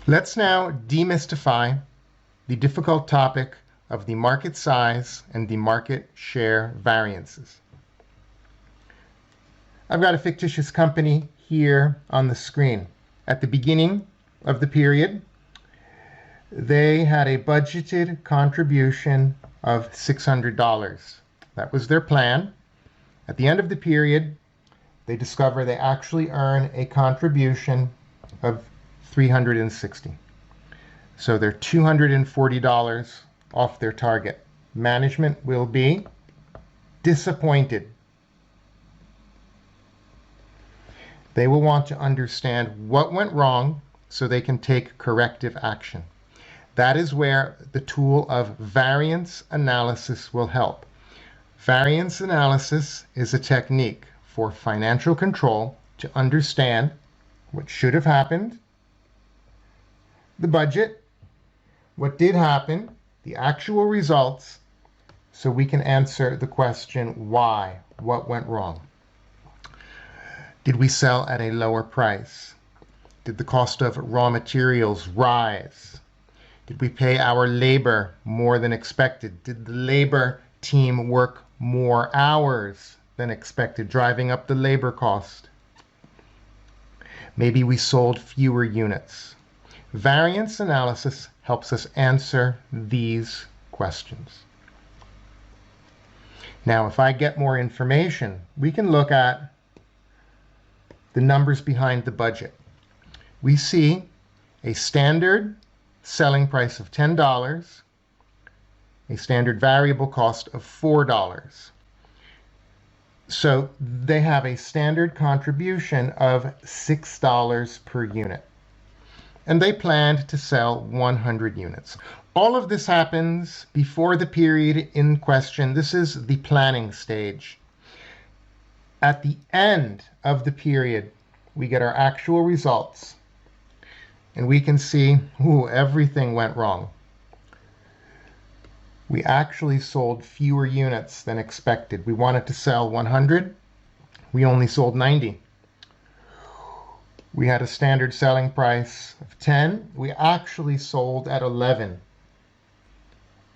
Let's now demystify the difficult topic of the market size and the market share variances. I've got a fictitious company here on the screen. At the beginning of the period, they had a budgeted contribution of $600. That was their plan. At the end of the period, they discover they actually earn a contribution of $360. So they're $240 off their target. Management will be disappointed. They will want to understand what went wrong so they can take corrective action. That is where the tool of variance analysis will help. Variance analysis is a technique for financial control to understand what should have happened, the budget, what did happen, the actual results, so we can answer the question why, what went wrong. Did we sell at a lower price? Did the cost of raw materials rise? Did we pay our labor more than expected? Did the labor team work more hours than expected, driving up the labor cost? Maybe we sold fewer units. Variance analysis helps us answer these questions. Now, if I get more information, we can look at the numbers behind the budget. We see a standard selling price of $10, a standard variable cost of $4. So they have a standard contribution of $6 per unit. And they planned to sell 100 units. All of this happens before the period in question. This is the planning stage. At the end of the period, we get our actual results. And we can see, everything went wrong. We actually sold fewer units than expected. We wanted to sell 100. We only sold 90. We had a standard selling price of 10. We actually sold at 11.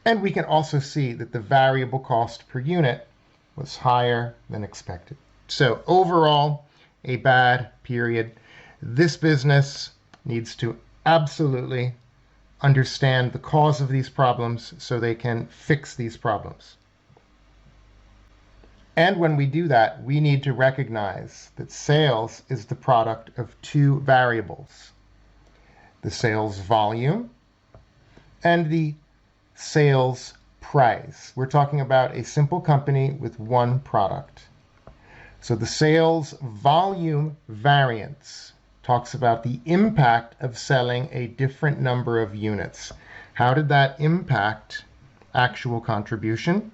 And we can also see that the variable cost per unit was higher than expected. So overall, a bad period. This business needs to absolutely understand the cause of these problems so they can fix these problems. And when we do that, we need to recognize that sales is the product of two variables: the sales volume and the sales price. We're talking about a simple company with one product. So the sales volume variance talks about the impact of selling a different number of units. How did that impact actual contribution?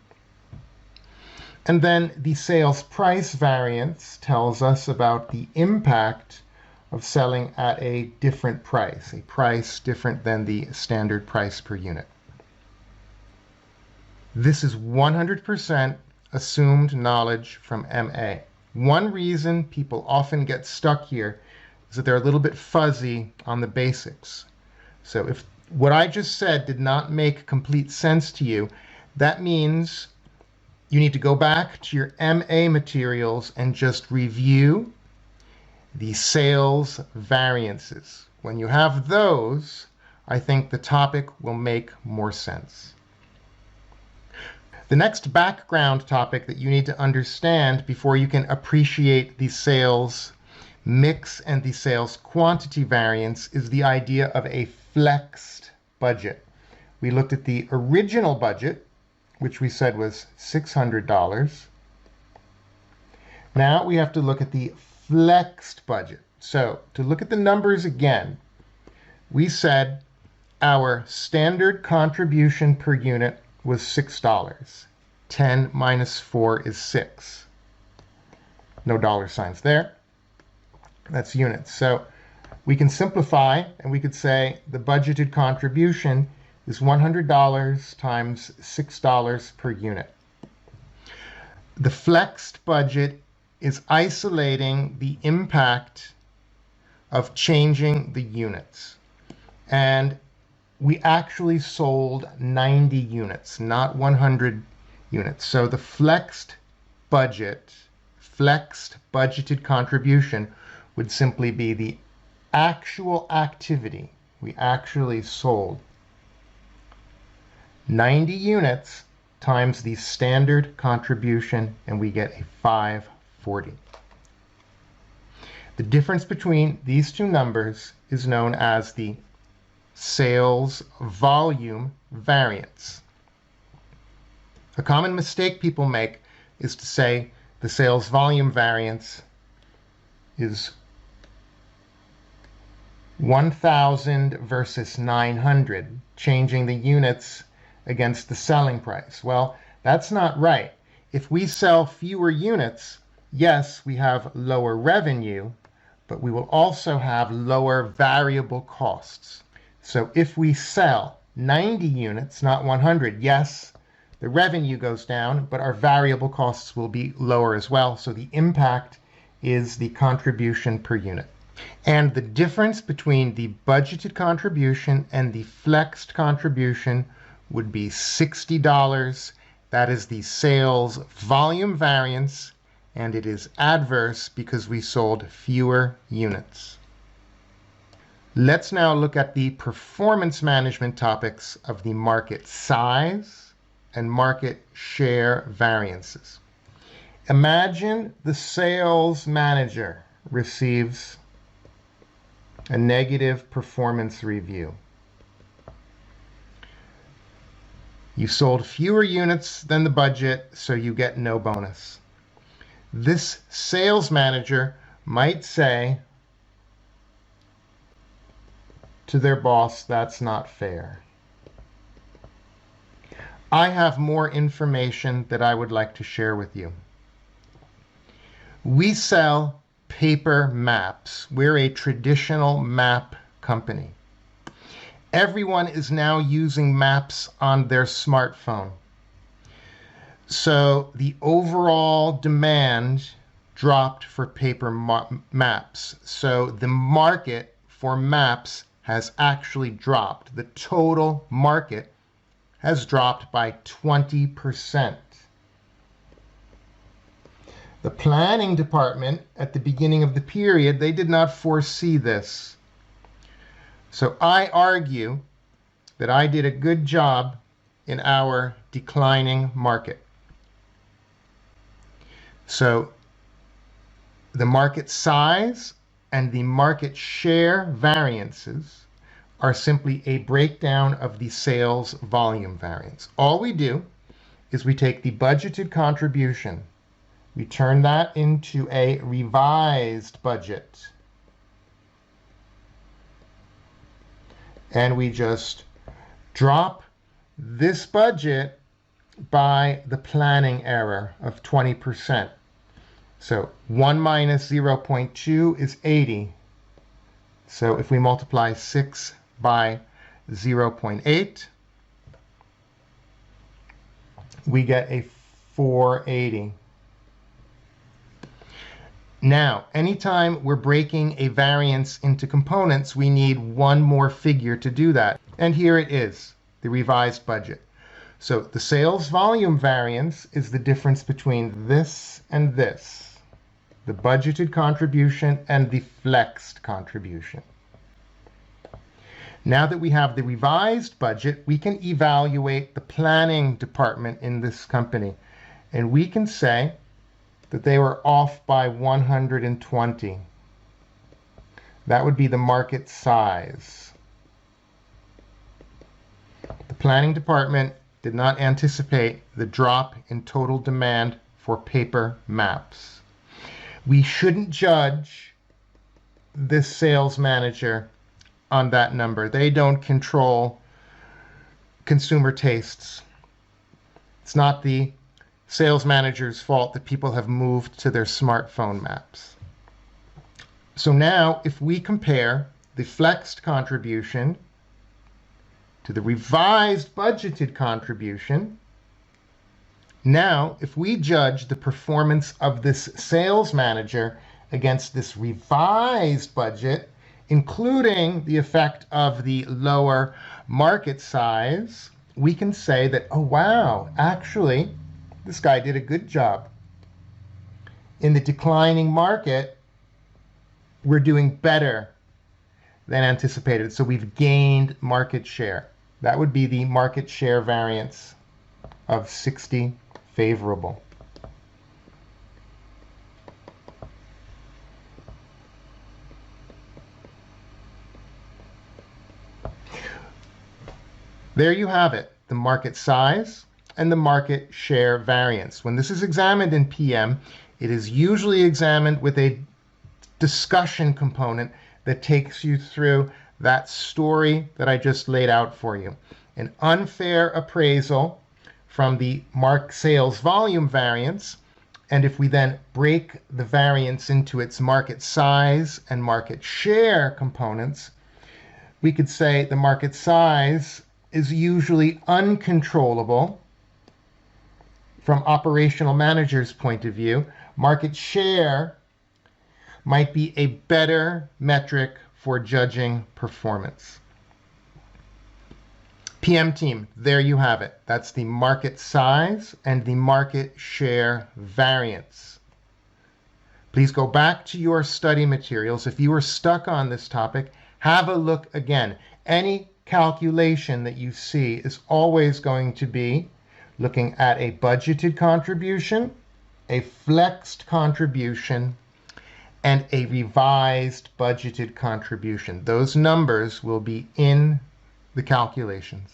And then the sales price variance tells us about the impact of selling at a different price, a price different than the standard price per unit. This is 100% assumed knowledge from MA. One reason people often get stuck here is that they're a little bit fuzzy on the basics. So if what I just said did not make complete sense to you, that means you need to go back to your MA materials and just review the sales variances. When you have those, I think the topic will make more sense. The next background topic that you need to understand before you can appreciate the sales mix and the sales quantity variance is the idea of a flexed budget. We looked at the original budget, which we said was $600. Now we have to look at the flexed budget. So to look at the numbers again, we said our standard contribution per unit was $6. 10 minus 4 is 6. No dollar signs there. That's units. So we can simplify and we could say the budgeted contribution is $100 times $6 per unit. The flexed budget is isolating the impact of changing the units. And we actually sold 90 units, not 100 units. So the flexed budgeted contribution would simply be the actual activity. We actually sold 90 units times the standard contribution, and we get a 540. The difference between these two numbers is known as the sales volume variance. A common mistake people make is to say the sales volume variance is 1,000 versus 900, changing the units against the selling price. Well, that's not right. If we sell fewer units, yes, we have lower revenue, but we will also have lower variable costs. So if we sell 90 units, not 100, yes, the revenue goes down, but our variable costs will be lower as well. So the impact is the contribution per unit. And the difference between the budgeted contribution and the flexed contribution would be $60. That is the sales volume variance, and it is adverse because we sold fewer units. Let's now look at the performance management topics of the market size and market share variances. Imagine the sales manager receives a negative performance review. You sold fewer units than the budget, so you get no bonus. This sales manager might say to their boss, "That's not fair." I have more information that I would like to share with you. We sell paper maps. We're a traditional map company. Everyone is now using maps on their smartphone. So the overall demand dropped for paper maps. So the market for maps has actually dropped. The total market has dropped by 20%. The planning department at the beginning of the period, they did not foresee this. So I argue that I did a good job in our declining market. So the market size and the market share variances are simply a breakdown of the sales volume variance. All we do is we take the budgeted contribution, we turn that into a revised budget, and we just drop this budget by the planning error of 20%. So 1 minus 0.2 is 80. So if we multiply 6 by 0.8, we get a 480. Now, anytime we're breaking a variance into components, we need one more figure to do that. And here it is, the revised budget. So the sales volume variance is the difference between this and this, the budgeted contribution and the flexed contribution. Now that we have the revised budget, we can evaluate the planning department in this company. And we can say that they were off by 120. That would be the market size. The planning department did not anticipate the drop in total demand for paper maps. We shouldn't judge this sales manager on that number. They don't control consumer tastes. It's not the sales manager's fault that people have moved to their smartphone maps. So now, if we compare the flexed contribution to the revised budgeted contribution, now if we judge the performance of this sales manager against this revised budget, including the effect of the lower market size, we can say that, oh wow, actually, this guy did a good job. In the declining market, we're doing better than anticipated. So we've gained market share. That would be the market share variance of 60 favorable. There you have it, the market size and the market share variance. When this is examined in PM, it is usually examined with a discussion component that takes you through that story that I just laid out for you. An unfair appraisal from the sales volume variance, and if we then break the variance into its market size and market share components, we could say the market size is usually uncontrollable from operational manager's point of view. Market share might be a better metric for judging performance. PM team, there you have it. That's the market size and the market share variance. Please go back to your study materials. If you were stuck on this topic, have a look again. Any calculation that you see is always going to be looking at a budgeted contribution, a flexed contribution, and a revised budgeted contribution. Those numbers will be in the calculations.